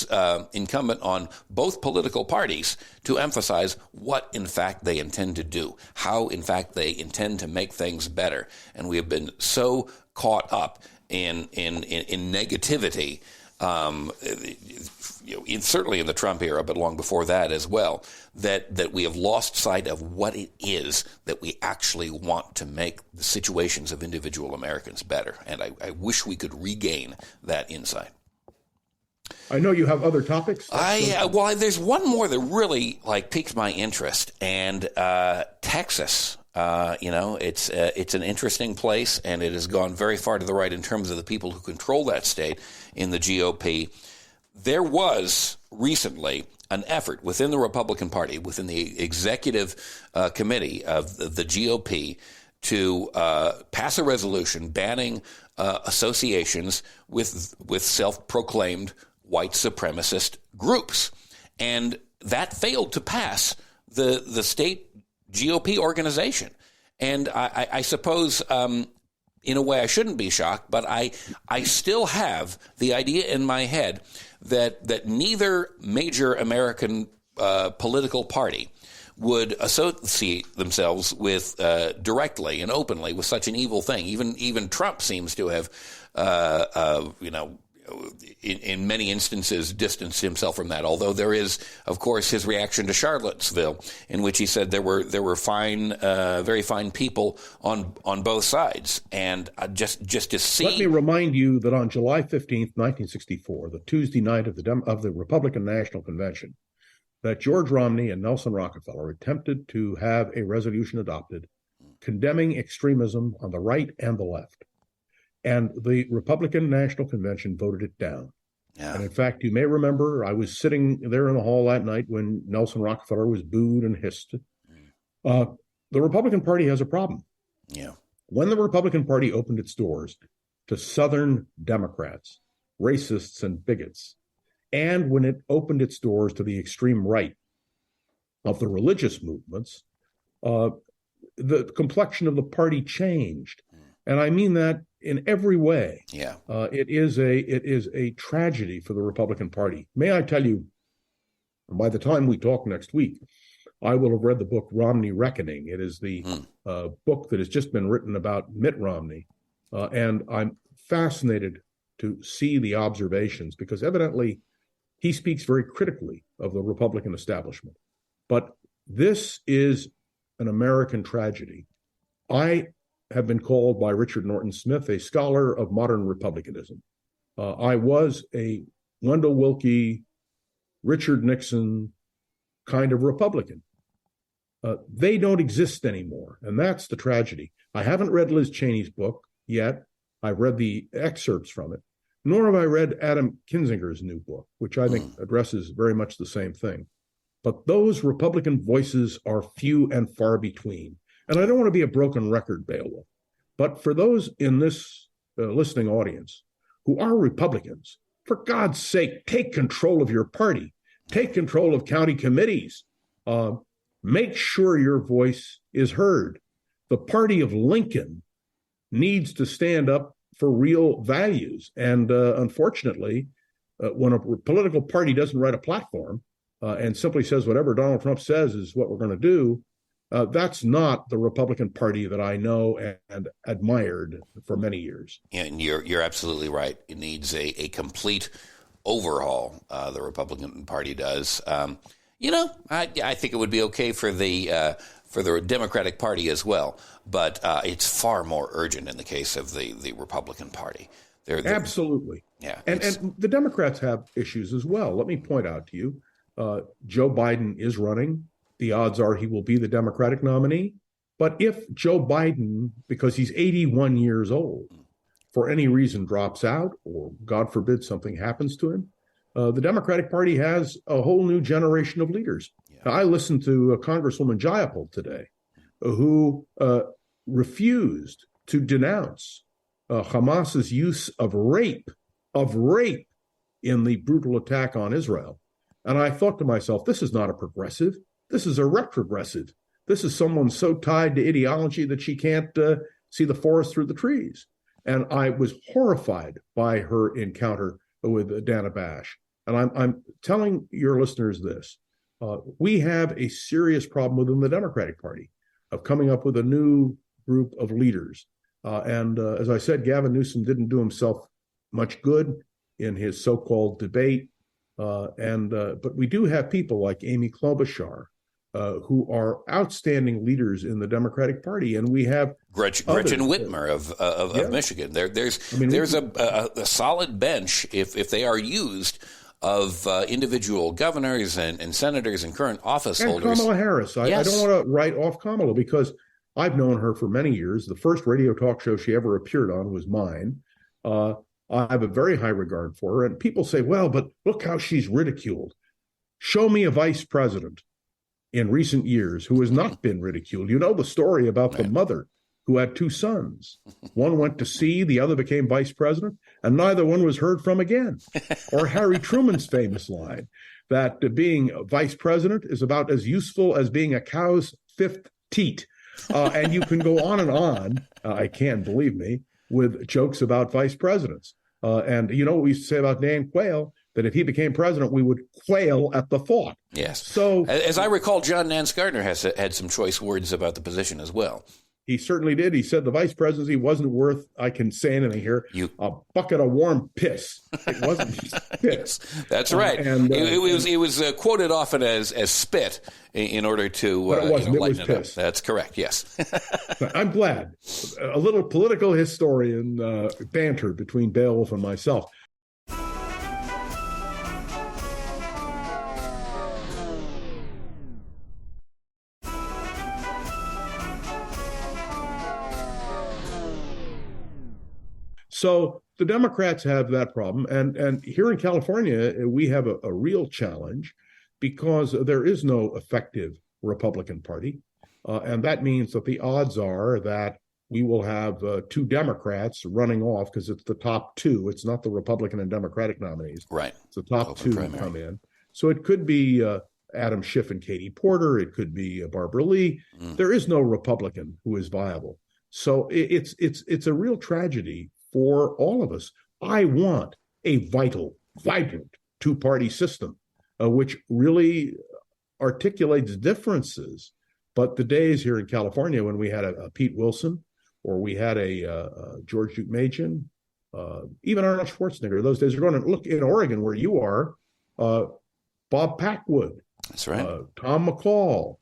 is incumbent on both political parties to emphasize what, in fact, they intend to do, how, in fact, they intend to make things better. And we have been so caught up in negativity, certainly in the Trump era, but long before that as well, that we have lost sight of what it is that we actually want to make the situations of individual Americans better. And I wish we could regain that insight. I know you have other topics. Well, there's one more that really piques my interest, and Texas. It's an interesting place, and it has gone very far to the right in terms of the people who control that state in the GOP. There was recently an effort within the Republican Party, within the executive committee of the GOP, to pass a resolution banning associations with self-proclaimed white supremacist groups. And that failed to pass the state GOP organization. And I suppose, in a way, I shouldn't be shocked, but I still have the idea in my head that neither major American political party would associate themselves with directly and openly with such an evil thing. Even Trump seems to have, in many instances, distanced himself from that. Although there is, of course, his reaction to Charlottesville, in which he said there were very fine people on both sides, and just to see. Let me remind you that on July 15th, 1964, the Tuesday night of the Republican National Convention, that George Romney and Nelson Rockefeller attempted to have a resolution adopted condemning extremism on the right and the left. And the Republican National Convention voted it down. Yeah. And in fact, you may remember I was sitting there in the hall that night when Nelson Rockefeller was booed and hissed. The Republican Party has a problem. Yeah. When the Republican Party opened its doors to Southern Democrats, racists and bigots, and when it opened its doors to the extreme right of the religious movements, the complexion of the party changed. And I mean that in every way. Yeah. It is a tragedy for the Republican Party. May I tell you, by the time we talk next week, I will have read the book Romney Reckoning. It is the book that has just been written about Mitt Romney. And I'm fascinated to see the observations, because evidently he speaks very critically of the Republican establishment. But this is an American tragedy. I have been called by Richard Norton Smith a scholar of modern republicanism. I was a Wendell Willkie, Richard Nixon kind of Republican. They don't exist anymore, and that's the tragedy. I haven't read Liz Cheney's book yet. I've read the excerpts from it, nor have I read Adam Kinzinger's new book, which I think addresses very much the same thing. But those Republican voices are few and far between. And I don't want to be a broken record, Beowulf, but for those in this listening audience who are Republicans, for God's sake, take control of your party. Take control of county committees. Make sure your voice is heard. The party of Lincoln needs to stand up for real values. And unfortunately, when a political party doesn't write a platform and simply says whatever Donald Trump says is what we're going to do, that's not the Republican Party that I know and admired for many years. And you're absolutely right. It needs a complete overhaul. The Republican Party does. I think it would be okay for the Democratic Party as well, but it's far more urgent in the case of the Republican Party. Absolutely. Yeah. And the Democrats have issues as well. Let me point out to you, Joe Biden is running. The odds are he will be the Democratic nominee. But if Joe Biden, because he's 81 years old, for any reason drops out, or God forbid something happens to him, the Democratic Party has a whole new generation of leaders. Yeah. I listened to Congresswoman Jayapal today, who refused to denounce Hamas's use of rape in the brutal attack on Israel. And I thought to myself, this is not a progressive. This is a retrogressive. This is someone so tied to ideology that she can't see the forest through the trees. And I was horrified by her encounter with Dana Bash. and I'm telling your listeners this. We have a serious problem within the Democratic Party of coming up with a new group of leaders. And as I said, Gavin Newsom didn't do himself much good in his so-called debate. But we do have people like Amy Klobuchar, who are outstanding leaders in the Democratic Party, and we have Gretchen Whitmer of Michigan. There's a solid bench if they are used of individual governors and senators and current office holders. And Kamala Harris. I don't want to write off Kamala because I've known her for many years. The first radio talk show she ever appeared on was mine. I have a very high regard for her. And people say, well, but look how she's ridiculed. Show me a vice president in recent years who has not been ridiculed. You know the story about the mother who had two sons. One went to sea, the other became vice president, and neither one was heard from again. Or Harry Truman's famous line that being vice president is about as useful as being a cow's fifth teat. And you can go on and on, I can, believe me, with jokes about vice presidents. And you know what we used to say about Dan Quayle? That if he became president, we would quail at the thought. Yes. So, as I recall, John Nance Gardner had some choice words about the position as well. He certainly did. He said the vice presidency wasn't worth, I can say anything here, a bucket of warm piss. It wasn't piss. That's right. It was quoted often as spit in order to lighten it up. That's correct, yes. I'm glad. A little political historian banter between Beowulf and myself. So the Democrats have that problem. And here in California, we have a real challenge because there is no effective Republican Party. And that means that the odds are that we will have two Democrats running off because it's the top two. It's not the Republican and Democratic nominees. Right. It's the top two who come in. So it could be Adam Schiff and Katie Porter. It could be Barbara Lee. There is no Republican who is viable. So it's a real tragedy for all of us. I want a vital, vibrant two-party system, which really articulates differences. But the days here in California when we had a Pete Wilson, or we had a George Deukmejian, even Arnold Schwarzenegger, those days are gone. And look, in Oregon, where you are, Bob Packwood. That's right. Tom McCall.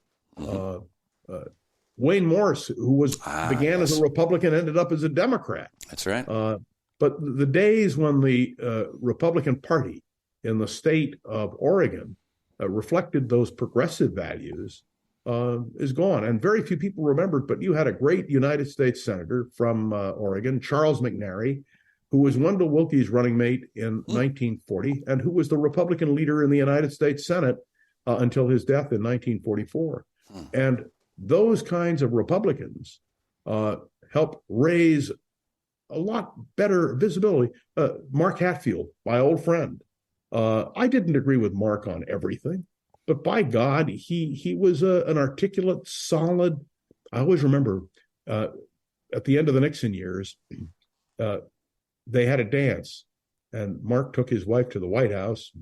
Wayne Morse, who began as a Republican, ended up as a Democrat. That's right. But the days when the Republican Party in the state of Oregon reflected those progressive values is gone. And very few people remembered, but you had a great United States senator from Oregon, Charles McNary, who was Wendell Willkie's running mate in 1940 and who was the Republican leader in the United States Senate until his death in 1944. And those kinds of Republicans help raise a lot better visibility. Mark Hatfield, my old friend. I didn't agree with Mark on everything, but by God, he was an articulate, solid. I always remember at the end of the Nixon years, they had a dance, and Mark took his wife to the White House,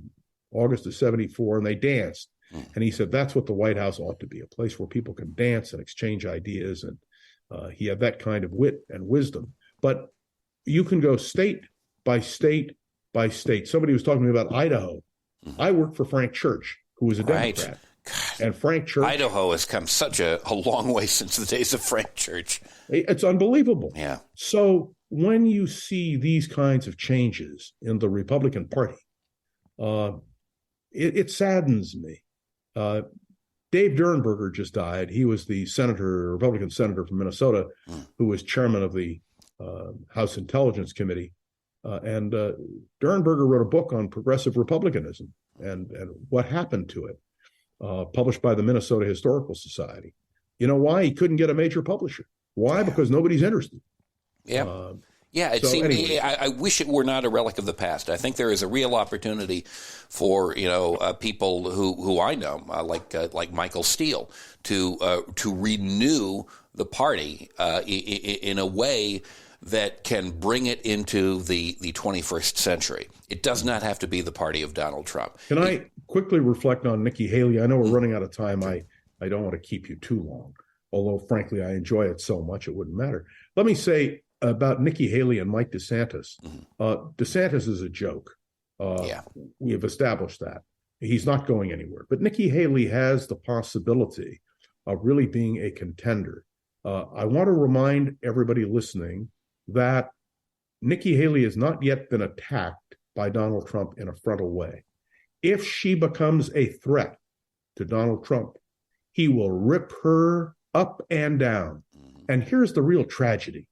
August of '74, and they danced. And he said, that's what the White House ought to be, a place where people can dance and exchange ideas. And he had that kind of wit and wisdom. But you can go state by state by state. Somebody was talking to me about Idaho. I worked for Frank Church, who was a Democrat. God. And Frank Church. Idaho has come such a long way since the days of Frank Church. It's unbelievable. Yeah. So when you see these kinds of changes in the Republican Party, it saddens me. Dave Durenberger just died. He was the Republican senator from Minnesota, who was chairman of the House Intelligence Committee. And Durenberger wrote a book on progressive republicanism and what happened to it, published by the Minnesota Historical Society. You know why? He couldn't get a major publisher. Why? Because nobody's interested. Yeah. It seemed. Anyway. I wish it were not a relic of the past. I think there is a real opportunity for people who I know, like Michael Steele, to renew the party in a way that can bring it into the 21st century. It does not have to be the party of Donald Trump. Can I quickly reflect on Nikki Haley? I know we're running out of time. I don't want to keep you too long, although, frankly, I enjoy it so much it wouldn't matter. Let me say about Nikki Haley and Mike DeSantis. DeSantis is a joke. We have established that. He's not going anywhere. But Nikki Haley has the possibility of really being a contender. I want to remind everybody listening that Nikki Haley has not yet been attacked by Donald Trump in a frontal way. If she becomes a threat to Donald Trump, he will rip her up and down. And here's the real tragedy.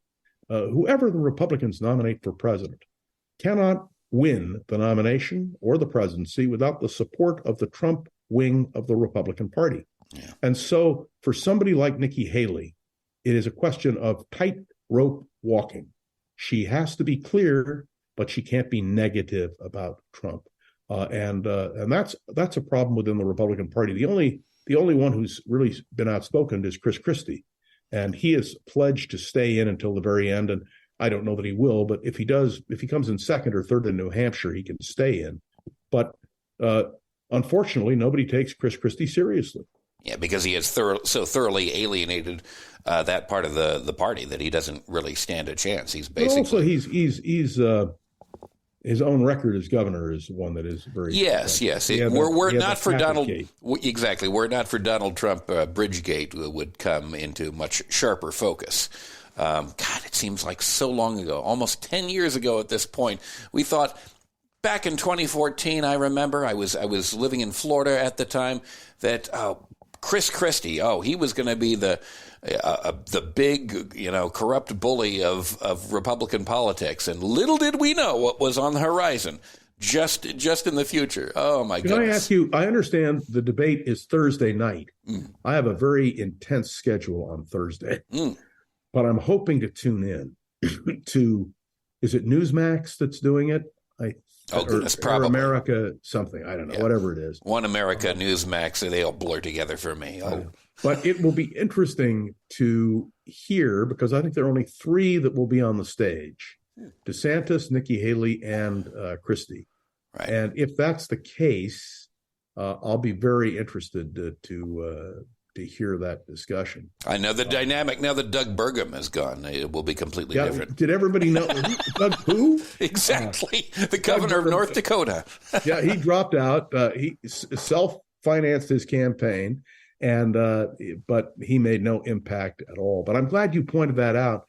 Whoever the Republicans nominate for president cannot win the nomination or the presidency without the support of the Trump wing of the Republican Party. Yeah. And so for somebody like Nikki Haley, it is a question of tightrope walking. She has to be clear, but she can't be negative about Trump. And that's a problem within the Republican Party. The only one who's really been outspoken is Chris Christie, and he has pledged to stay in until the very end. And I don't know that he will, but if he comes in second or third in New Hampshire, he can stay in. But unfortunately, nobody takes Chris Christie seriously. Yeah, because he has so thoroughly alienated that part of the party that he doesn't really stand a chance. He's basically also he's his own record as governor is one that is very yes. We're not for Donald exactly. We're not for Donald Trump. Bridgegate would come into much sharper focus. God, it seems like so long ago, almost 10 years ago at this point. We thought back in 2014. I remember I was living in Florida at the time that Chris Christie, he was going to be the big, corrupt bully of Republican politics, and little did we know what was on the horizon, just in the future. Oh my goodness! Can I ask you? I understand the debate is Thursday night. I have a very intense schedule on Thursday, but I'm hoping to tune in to. Is it Newsmax that's doing it? Goodness, probably. Or America something. I don't know, whatever it is. One America, Newsmax, they all blur together for me. But it will be interesting to hear, because I think there are only three that will be on the stage: DeSantis, Nikki Haley, and Christie. Right. And if that's the case, I'll be very interested to hear that discussion. I know the dynamic now that Doug Burgum is gone. It will be completely different. Did everybody know Doug who? Exactly. The governor of North Dakota. Yeah, he dropped out. He self-financed his campaign, but he made no impact at all. But I'm glad you pointed that out.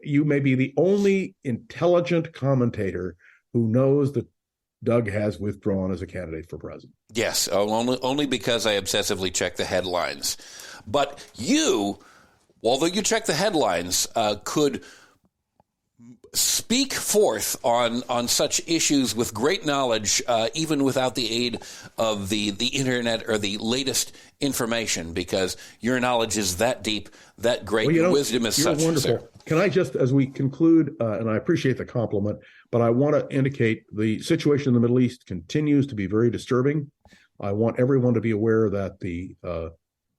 You may be the only intelligent commentator who knows that Doug has withdrawn as a candidate for president. Yes, only because I obsessively check the headlines. But you, although you check the headlines, could speak forth on such issues with great knowledge, even without the aid of the internet or the latest information, because your knowledge is that deep, that great, your wisdom is such. Wonderful. Sir. Can I just, as we conclude, and I appreciate the compliment, but I want to indicate the situation in the Middle East continues to be very disturbing. I want everyone to be aware that the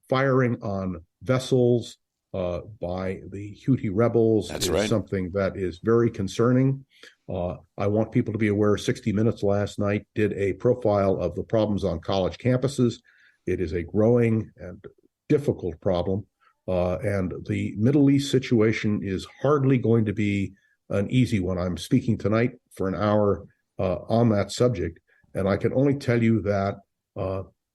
firing on vessels by the Houthi rebels is something that is very concerning. I want people to be aware 60 Minutes last night did a profile of the problems on college campuses. It is a growing and difficult problem. And the Middle East situation is hardly going to be an easy one. I'm speaking tonight for an hour on that subject, and I can only tell you that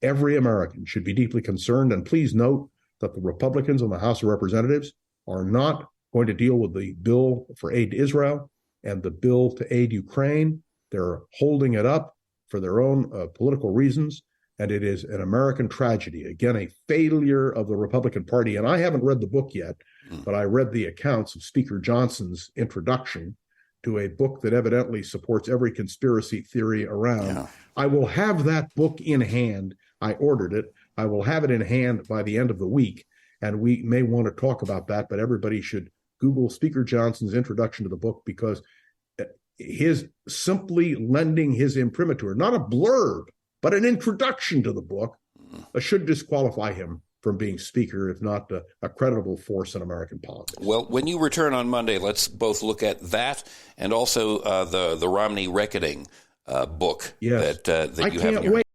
every American should be deeply concerned. And please note that the Republicans in the House of Representatives are not going to deal with the bill for aid to Israel and the bill to aid Ukraine. They're holding it up for their own political reasons. And it is an American tragedy. Again, a failure of the Republican Party. And I haven't read the book yet, but I read the accounts of Speaker Johnson's introduction to a book that evidently supports every conspiracy theory around. Yeah. I will have that book in hand. I ordered it. I will have it in hand by the end of the week. And we may want to talk about that, but everybody should Google Speaker Johnson's introduction to the book, because his simply lending his imprimatur, not a blurb, but an introduction to the book, should disqualify him from being Speaker, if not a credible force in American politics. Well, when you return on Monday, let's both look at that and also the Romney Reckoning book yes. that you have in can't your wait.